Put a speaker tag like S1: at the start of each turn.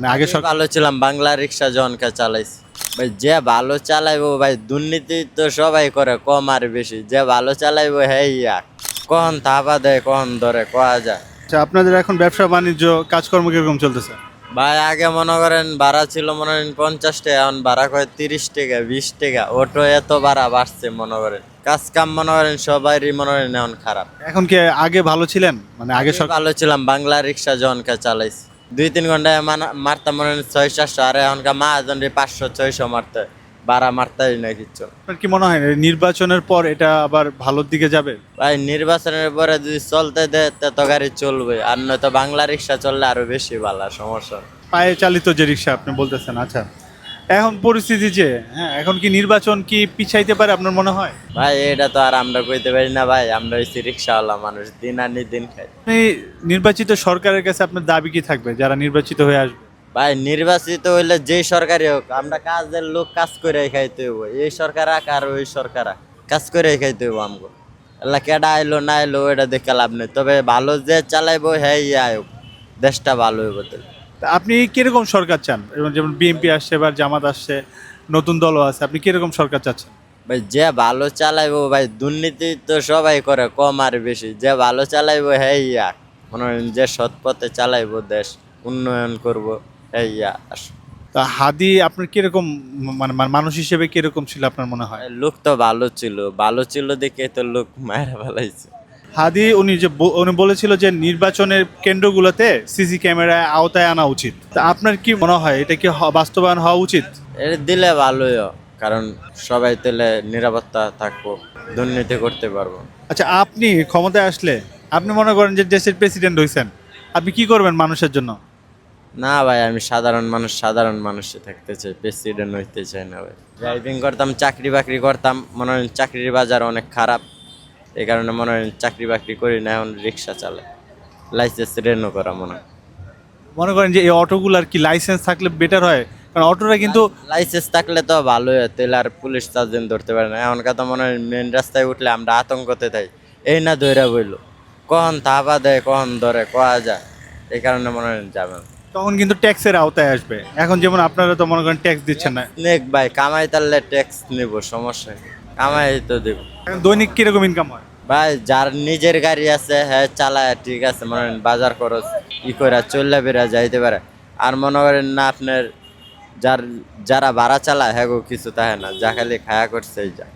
S1: মানে আগে
S2: আমি ভালো ছিলাম, বাংলা রিক্সা জনকে চালাইছি ভাই। যে ভালো চালাইবো ভাই, দুর্নীতি তো সবাই করে, কম আর বেশি। যে ভালো চালাইবো হ্যাঁ ইয়া, কখন থাপা দেয় কখন ধরে কোয়া যায়।
S1: আচ্ছা, আপনাদের এখন ব্যবসা বাণিজ্য কাজকর্ম কিরকম চলতেছে?
S2: ভাই আগে মনে করেন ভাড়া ছিল মনে করেন 50 টাকা, এখন ভাড়া কয় 30 টাকা 20 টাকা। অটো এত ভাড়া বাড়ছে, মনে করেন কাজ কাম মনে করেন সবারই মনে করেন এখন খারাপ।
S1: এখন কি আগে ভালো ছিলেন, মানে আগে
S2: আমি
S1: সরকার?
S2: ভালো ছিলাম, বাংলা রিক্সা জনকে চালাইছি। 2-3 ঘন্টায় মারতাম মনে হয় 600-700, আর এখনকার মাহাজন 500-600 মারতে হয়। ভাড়া মারতেই না কিচ্ছু।
S1: আপনার কি মনে হয় নির্বাচনের পর এটা আবার ভালোর দিকে যাবে?
S2: ভাই নির্বাচনের পরে যদি চলতে দেয় তো গাড়ি চলবে, আর নয়তো বাংলা রিক্সা চললে আরো বেশি ভালো, সমস্যা নেই।
S1: পায়ে চালিত যে রিক্সা আপনি বলতেছেন, আচ্ছা। এখন পরিস্থিতি যে, হ্যাঁ, এখন কি নির্বাচন কি পিছাইতে পারে আপনার মনে হয়?
S2: ভাই এটা তো আর আমরা কইতে পারি না ভাই, আমরা হইছি রিক্সাওয়ালা মানুষ, দিন আনি দিন খাই।
S1: আপনি নির্বাচিত সরকারের কাছে আপনার দাবি কি থাকবে যারা নির্বাচিত হয়ে আসবে?
S2: ভাই নির্বাচিত হইলে যেই সরকারই হোক, আমরা কাজের লোক কাজ করে খাইতে হইব। এই সরকার আর ওই সরকার কাজ করে খাইতে হইব আমগো। আল্লাহ কেডা আইলো না আইলো এটা দেখে লাভ নেই, তবে ভালো যে চালাইবো হ্যাঁ ইয়া হোক, দেশটা ভালো হইব। তাহলে
S1: তা আপনি কিরকম সরকার চান? যেমন বিএনপি আসছে, এবার জামাত আসছে, নতুন দলও আছে, আপনি কিরকম সরকার চাচ্ছেন?
S2: ভাই যে ভালো চালাইবো ভাই, দুর্নীতি তো সবাই করে, কম আর বেশি। যে ভালো চালাইবো হ্যাঁ ইয়া, মনে করেন যে সৎ পথে চালাইবো, দেশ উন্নয়ন করবো হ্যাঁ ইয়া।
S1: তা হাদি আপনার কিরকম, মানে মানুষ হিসেবে কিরকম ছিল আপনার মনে হয়?
S2: লোক তো ভালো ছিল, ভালো ছিল দেখে তো লোক মায়েরা ফেলাইছে।
S1: হাদি উনি বলেছিল যে নির্বাচনের কেন্দ্রগুলোতে সিসি ক্যামেরায় আওতায় আনা উচিত। তা আপনার কি মনে হয় এটা কি বাস্তবায়ন হওয়া উচিত?
S2: এটা দিলে ভালোই হয়, কারণ সবাই তাহলে নিরাপত্তা থাকবো, দুর্নীতি করতে পারবো।
S1: আচ্ছা, আপনি ক্ষমতায় আসলে আপনি মনে করেন যে দেশের প্রেসিডেন্ট হইছেন, আপনি কি করবেন মানুষের জন্য?
S2: না ভাই, আমি সাধারণ মানুষ, সাধারণ মানুষে থাকতে চাই, প্রেসিডেন্ট হইতে চাই না ভাই। ড্রাইভিং করতাম, চাকরি বাকরি করতাম, মনে হয় চাকরির বাজার অনেক খারাপ। এই কারণে মনে হয় চাকরি বাকরি করি না, এখন রিক্সা চালাই, লাইসেন্স রেনও করা মনে হয়।
S1: মনে করেন যে এই অটোগুলার কি লাইসেন্স থাকলে বেটার হয়? কারণ অটোটা কিন্তু
S2: লাইসেন্স থাকলে তো ভালোই হয়, তাহলে আর পুলিশ চারজন ধরতে পারে না। এখনকার তো মনে হয় মেন রাস্তায় উঠলে আমরা আতঙ্কতে থাই, এই না ধৈরা বইলো কখন থাপা দেয় কখন ধরে কোয়া যায়। এই কারণে মনে হয় যাবে না।
S1: তখন কিন্তু ট্যাক্সের আওতায় আসবে। এখন যেমন আপনারা তো মনে করেন ট্যাক্স দিচ্ছেন না।
S2: নেক ভাই, কামাই তাহলে ট্যাক্স নিব, সমস্যা নেই, কামাই তো দেব।
S1: এখন দৈনিক কিরকম ইনকাম হয়?
S2: ভাই যার নিজের গাড়ি আছে হ্যাঁ চালায়, ঠিক আছে, মনে করেন বাজার খরচ করে চললে বেড়া যাইতে পারে। আর মনে করেন না আপনার যারা ভাড়া চালায় হ্যাঁ গো কিছু তাহে না, যা খালি খায়া করছে এই যা।